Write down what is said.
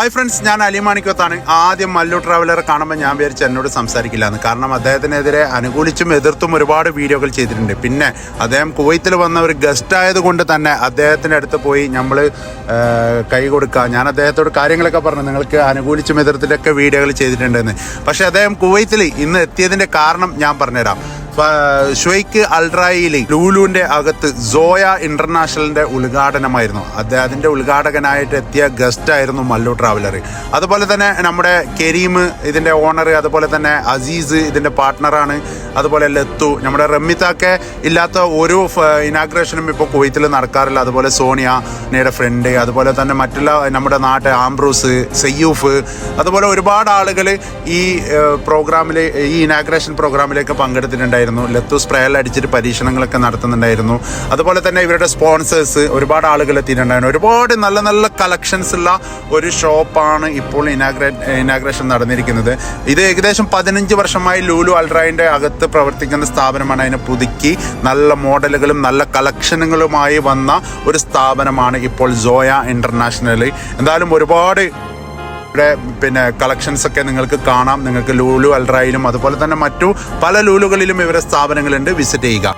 Hi friends, ഞാൻ അലിമാണിക്കത്താണ്. ആദ്യം മല്ലു ട്രാവലറെ കാണുമ്പോൾ ഞാൻ വിചാരിച്ചു എന്നോട് സംസാരിക്കില്ല എന്ന്. കാരണം അദ്ദേഹത്തിനെതിരെ അനുകൂലിച്ചും എതിർത്തും ഒരുപാട് വീഡിയോകൾ ചെയ്തിട്ടുണ്ട്. പിന്നെ അദ്ദേഹം കുവൈത്തിൽ വന്ന ഒരു ഗസ്റ്റ് ആയതുകൊണ്ട് തന്നെ അദ്ദേഹത്തിൻ്റെ അടുത്ത് പോയി നമ്മൾ കൈ കൊടുക്കുക. ഞാൻ അദ്ദേഹത്തോട് കാര്യങ്ങളൊക്കെ പറഞ്ഞു, നിങ്ങൾക്ക് അനുകൂലിച്ചും എതിർത്തിലൊക്കെ വീഡിയോകൾ ചെയ്തിട്ടുണ്ടെന്ന്. പക്ഷേ അദ്ദേഹം കുവൈത്തിൽ ഇന്ന് എത്തിയതിൻ്റെ കാരണം ഞാൻ പറഞ്ഞുതരാം. ഷുവൈക്ക് അൽറായിൽ ലൂലുവിൻ്റെ അകത്ത് സോയ ഇന്റർനാഷണലിൻ്റെ ഉദ്ഘാടനമായിരുന്നു. അതിൻ്റെ ഉദ്ഘാടകനായിട്ട് എത്തിയ ഗസ്റ്റ് ആയിരുന്നു മല്ലു ട്രാവലർ. അതുപോലെ തന്നെ നമ്മുടെ കരീം ഇതിൻ്റെ ഓണർ, അതുപോലെ തന്നെ അസീസ് ഇതിൻ്റെ പാർട്ട്ണറാണ്, അതുപോലെ ലത്തു, നമ്മുടെ റമ്മിത്താക്കെ ഇല്ലാത്ത ഒരു ഇനാഗ്രേഷനും ഇപ്പോൾ കുവൈത്തിൽ നടക്കാറില്ല. അതുപോലെ സോണിയയുടെ ഫ്രണ്ട്, അതുപോലെ തന്നെ മറ്റുള്ള നമ്മുടെ നാട്ടിൽ ആംബ്രൂസ്, സയ്യൂഫ്, അതുപോലെ ഒരുപാട് ആളുകൾ ഈ പ്രോഗ്രാമിൽ, ഈ ഇനാഗ്രേഷൻ പ്രോഗ്രാമിലേക്ക് പങ്കെടുത്തിട്ടുണ്ടായിരുന്നു. ലത്തു സ്പ്രേയിൽ അടിച്ചിട്ട് പരീക്ഷണങ്ങളൊക്കെ നടത്തുന്നുണ്ടായിരുന്നു. അതുപോലെ തന്നെ ഇവരുടെ സ്പോൺസേഴ്സ് ഒരുപാട് ആളുകൾ എത്തിയിട്ടുണ്ടായിരുന്നു. ഒരുപാട് നല്ല നല്ല കളക്ഷൻസ് ഉള്ള ഒരു ഷോപ്പാണ് ഇപ്പോൾ ഇനാഗ്രേഷൻ നടന്നിരിക്കുന്നത്. ഇത് ഏകദേശം 15 വർഷമായി ലൂലു അൽറായിൻ്റെ അകത്ത് പ്രവർത്തിക്കുന്ന സ്ഥാപനമാണ്. അതിനെ പുതുക്കി നല്ല മോഡലുകളും നല്ല കളക്ഷനുകളുമായി വന്ന ഒരു സ്ഥാപനമാണ് ഇപ്പോൾ സോയ ഇന്റർനാഷണൽ. എന്തായാലും ഒരുപാട് പിന്നെ കളക്ഷൻസ് ഒക്കെ നിങ്ങൾക്ക് കാണാം. നിങ്ങൾക്ക് ലൂലു അൽറായിലും അതുപോലെ തന്നെ മറ്റു പല ലൂലുകളിലും ഇവരുടെ സ്ഥാപനങ്ങളുണ്ട്. വിസിറ്റ് ചെയ്യുക.